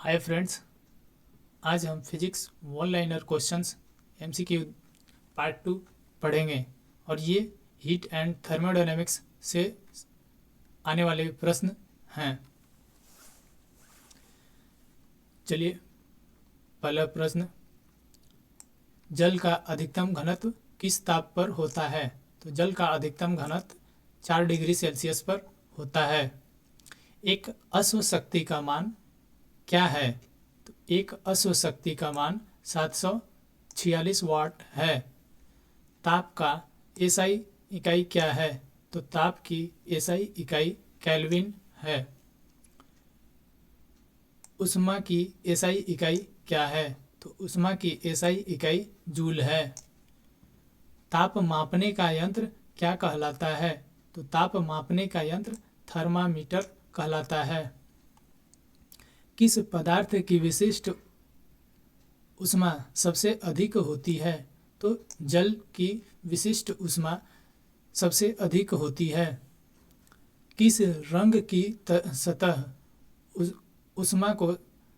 Hi friends, आज हम physics one liner questions MCQ part 2 पढ़ेंगे और ये हीट एंड थर्मोडायनेमिक्स से आने वाले प्रश्न हैं। चलिए, पहला प्रश्न, जल का अधिकतम घनत्व किस ताप पर होता है? तो जल का अधिकतम घनत्व 4 डिग्री सेल्सियस पर होता है। एक अश्व शक्ति का मान क्या है? तो एक अश्व शक्ति का मान 746 वाट है। ताप का एसआई इकाई क्या है? तो ताप की एसआई इकाई केल्विन है। उष्मा की एसआई इकाई क्या है? तो उष्मा की एसआई इकाई जूल है। ताप मापने का यंत्र क्या कहलाता है? तो ताप मापने का यंत्र थर्मामीटर कहलाता है। किस पदार्थ की विशिष्ट ऊष्मा सबसे अधिक होती है? तो जल की विशिष्ट ऊष्मा सबसे अधिक होती है। किस रंग की सतह ऊष्मा को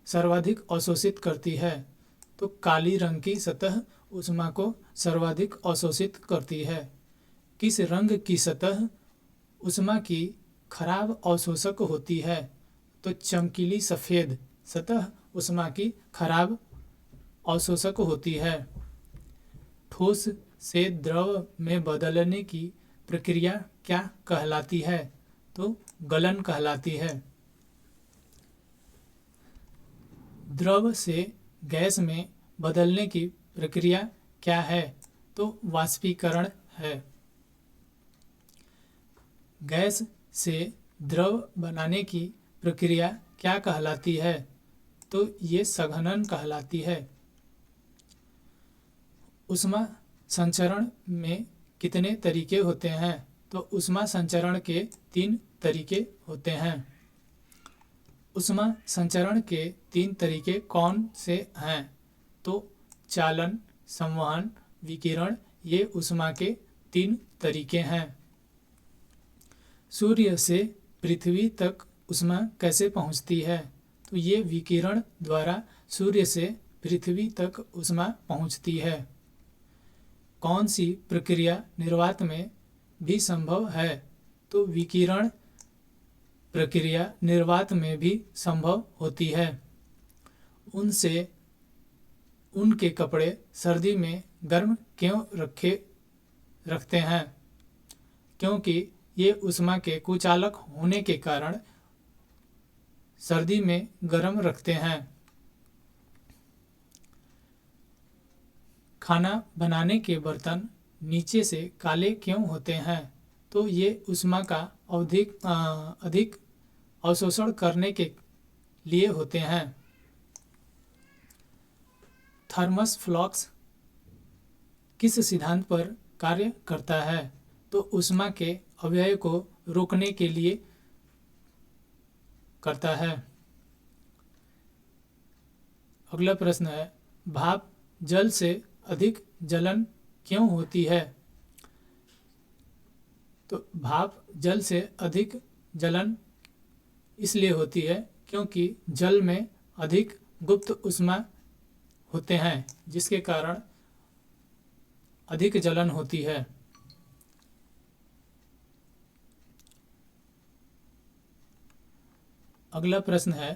सर्वाधिक अवशोषित करती है? तो काली रंग की सतह ऊष्मा को सर्वाधिक अवशोषित करती है। किस रंग की सतह ऊष्मा की खराब अवशोषक होती है? तो चमकीली सफ़ेद सतह ऊष्मा की खराब अवशोषक होती है। ठोस से द्रव में बदलने की प्रक्रिया क्या कहलाती है? तो गलन कहलाती है। द्रव से गैस में बदलने की प्रक्रिया क्या है? तो वाष्पीकरण है। गैस से द्रव बनाने की प्रक्रिया क्या कहलाती है? तो ये संघनन कहलाती है। ऊष्मा संचरण में कितने तरीके होते हैं? तो ऊष्मा संचरण के 3 तरीके होते हैं। ऊष्मा संचरण के 3 तरीके कौन से हैं? तो चालन, संवहन, विकिरण, ये ऊष्मा के 3 तरीके हैं। सूर्य से पृथ्वी तक ऊष्मा कैसे पहुंचती है? तो ये विकिरण द्वारा सूर्य से पृथ्वी तक ऊष्मा पहुंचती है। कौन सी प्रक्रिया निर्वात में भी संभव है? तो विकिरण प्रक्रिया निर्वात में भी संभव होती है। उनसे उनके कपड़े सर्दी में गर्म क्यों रखते हैं? क्योंकि ये ऊष्मा के कुचालक होने के कारण सर्दी में गर्म रखते हैं। खाना बनाने के बर्तन नीचे से काले क्यों होते हैं? तो ये ऊष्मा का अधिक अवशोषण करने के लिए होते हैं। थर्मस फ्लक्स किस सिद्धांत पर कार्य करता है? तो ऊष्मा के अपव्यय को रोकने के लिए करता है। अगला प्रश्न है, भाप जल से अधिक जलन क्यों होती है? तो भाप जल से अधिक जलन इसलिए होती है क्योंकि जल में अधिक गुप्त ऊष्मा होते हैं, जिसके कारण अधिक जलन होती है। अगला प्रश्न है,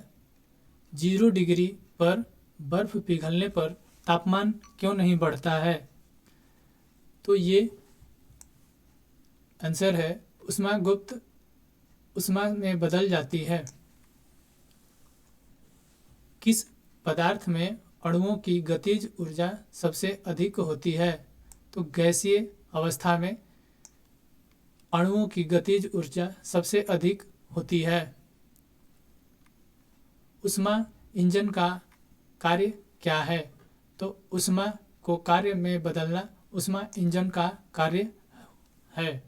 0 डिग्री पर बर्फ पिघलने पर तापमान क्यों नहीं बढ़ता है? तो ये आंसर है, ऊष्मा गुप्त ऊष्मा में बदल जाती है। किस पदार्थ में अणुओं की गतिज ऊर्जा सबसे अधिक होती है? तो गैसीय अवस्था में अणुओं की गतिज ऊर्जा सबसे अधिक होती है। ऊष्मा इंजन का कार्य क्या है? तो ऊष्मा को कार्य में बदलना ऊष्मा इंजन का कार्य है।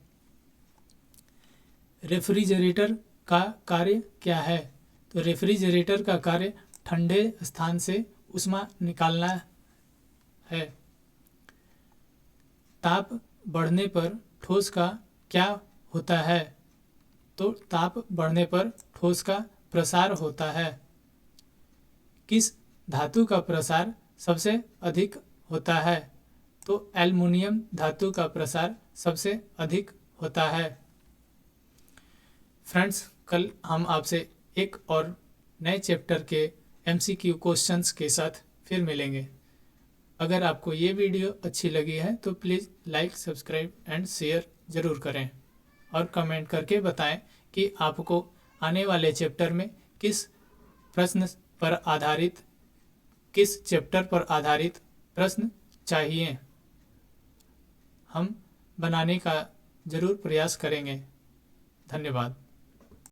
रेफ्रिजरेटर का कार्य क्या है? तो रेफ्रिजरेटर का कार्य ठंडे स्थान से ऊष्मा निकालना है। ताप बढ़ने पर ठोस का क्या होता है? तो ताप बढ़ने पर ठोस का प्रसार होता है। किस धातु का प्रसार सबसे अधिक होता है? तो एल्युमिनियम धातु का प्रसार सबसे अधिक होता है। फ्रेंड्स, कल हम आपसे एक और नए चैप्टर के MCQ क्वेश्चंस के साथ फिर मिलेंगे। अगर आपको ये वीडियो अच्छी लगी है तो please like, subscribe and share ज़रूर करें और कमेंट करके बताएं कि आपको आने वाले चैप्टर में किस चैप्टर पर आधारित प्रश्न चाहिए। हम बनाने का ज़रूर प्रयास करेंगे। धन्यवाद।